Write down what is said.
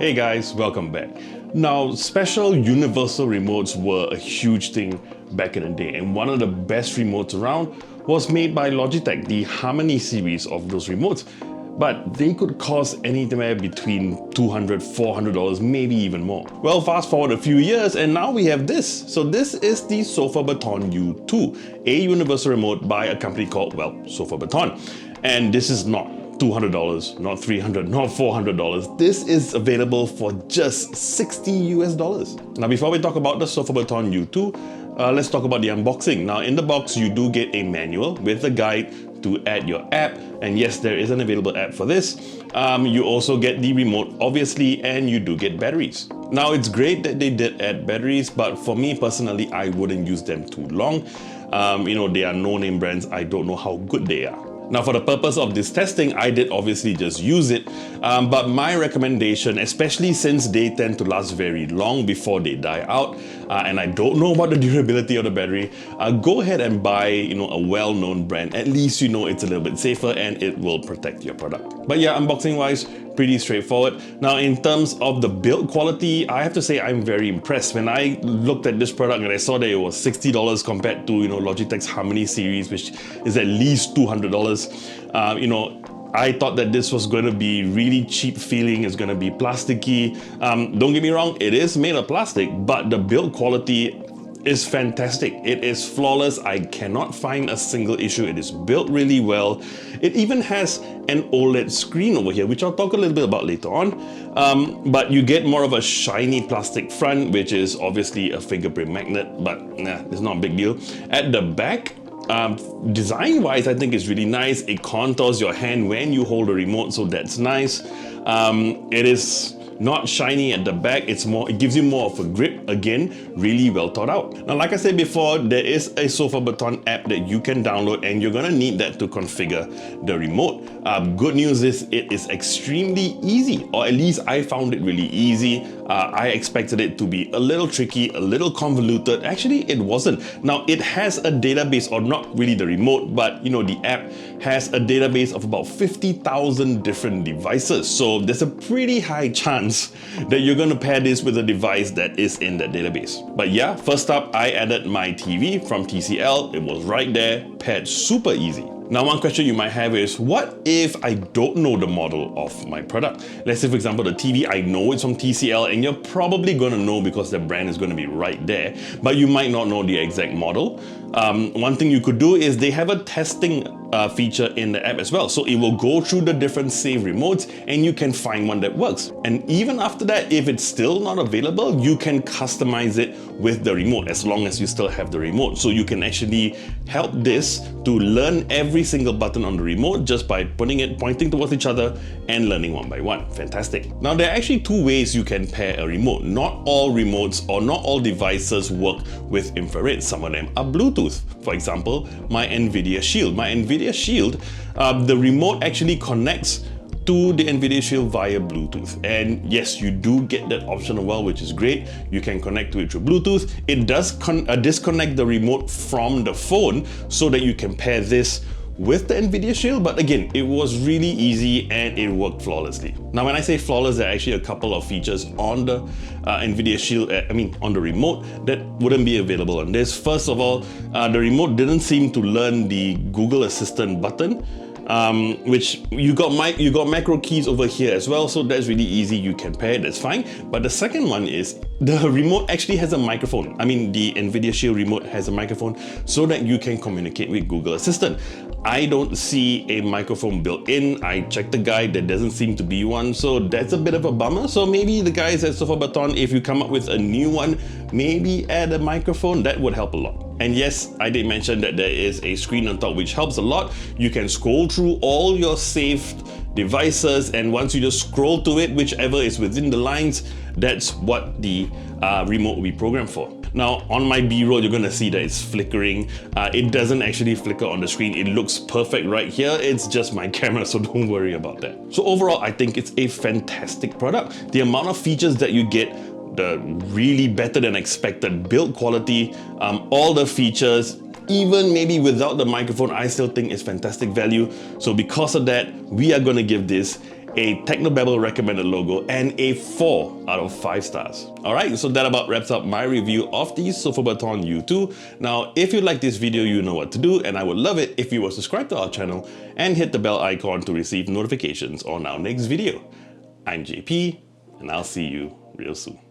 Hey guys, welcome back. Now, special universal remotes were a huge thing back in the day, and one of the best remotes around was made by Logitech, the Harmony series of those remotes. But they could cost anywhere between $200, $400, maybe even more. Well, fast forward a few years and now we have this. So this is the Sofabaton U2, a universal remote by a company called, well, Sofabaton. And this is not $200, not $300, not $400. This is available for just 60 US dollars. Now, before we talk about the Sofabaton U2, let's talk about the unboxing. Now, in the box, you do get a manual with a guide to add your app, and yes, there is an available app for this. You also get the remote, obviously, and you do get batteries. Now, it's great that they did add batteries, but for me personally, I wouldn't use them too long. They are no-name brands. I don't know how good they are. Now, for the purpose of this testing, I did obviously just use it, but my recommendation, especially since they tend to last very long before they die out, and I don't know about the durability of the battery, go ahead and buy a well-known brand. At least you know it's a little bit safer and it will protect your product. But yeah, unboxing-wise, pretty straightforward. Now, in terms of the build quality, I have to say I'm very impressed. When I looked at this product and I saw that it was $60 compared to Logitech's Harmony series, which is at least $200, I thought that this was going to be really cheap feeling, it's going to be plasticky. Don't get me wrong, it is made of plastic, but the build quality is fantastic. It is flawless. I cannot find a single issue. It is built really well. It even has an OLED screen over here, which I'll talk a little bit about later on. But you get more of a shiny plastic front, which is obviously a fingerprint magnet, but it's not a big deal. At the back, design-wise, I think it's really nice. It contours your hand when you hold the remote, so that's nice. It is not shiny at the back, it gives you more of a grip. Again, really well thought out. Now, like I said before, there is a Sofabaton app that you can download, and you're gonna need that to configure the remote. Good news is it is extremely easy, or at least I found it really easy. I expected it to be a little tricky, a little convoluted. Actually, it wasn't. Now, it has a database, or not really the remote, but the app has a database of about 50,000 different devices. So there's a pretty high chance that you're going to pair this with a device that is in that database. But yeah, first up, I added my TV from TCL. It was right there, paired super easy. Now, one question you might have is, what if I don't know the model of my product? Let's say, for example, the TV, I know it's from TCL, and you're probably gonna know because the brand is gonna be right there, but you might not know the exact model. One thing you could do is they have a testing feature in the app as well. So it will go through the different save remotes and you can find one that works. And even after that, if it's still not available, you can customize it with the remote as long as you still have the remote. So you can actually help this to learn every single button on the remote just by pointing towards each other and learning one by one. Fantastic. Now, there are actually two ways you can pair a remote. Not all remotes or not all devices work with infrared. Some of them are Bluetooth. For example, my NVIDIA Shield. My NVIDIA Shield, the remote actually connects to the NVIDIA Shield via Bluetooth. And yes, you do get that option as well, which is great. You can connect to it through Bluetooth. It does disconnect the remote from the phone so that you can pair this with the NVIDIA Shield, but again, it was really easy and it worked flawlessly. Now, when I say flawless, there are actually a couple of features on the NVIDIA Shield, on the remote, that wouldn't be available on this. First of all, the remote didn't seem to learn the Google Assistant button, which you got macro keys over here as well, so that's really easy. You can pair it, that's fine. But the second one is the remote actually has a microphone. The NVIDIA Shield remote has a microphone so that you can communicate with Google Assistant. I don't see a microphone built in. I checked the guide, there doesn't seem to be one, so that's a bit of a bummer. So maybe the guys at Sofabaton, if you come up with a new one, maybe add a microphone, that would help a lot. And yes, I did mention that there is a screen on top which helps a lot. You can scroll through all your saved devices, and once you just scroll to it, whichever is within the lines, that's what the remote will be programmed for. Now, on my B-roll, you're gonna see that it's flickering. It doesn't actually flicker on the screen. It looks perfect right here. It's just my camera, so don't worry about that. So overall, I think it's a fantastic product. The amount of features that you get, the really better than expected build quality, all the features, even maybe without the microphone, I still think it's fantastic value. So because of that, we are gonna give this a Technobabble recommended logo, and a 4 out of 5 stars. Alright, so that about wraps up my review of the Sofabaton U2. Now, if you like this video, you know what to do, and I would love it if you were subscribed to our channel and hit the bell icon to receive notifications on our next video. I'm JP, and I'll see you real soon.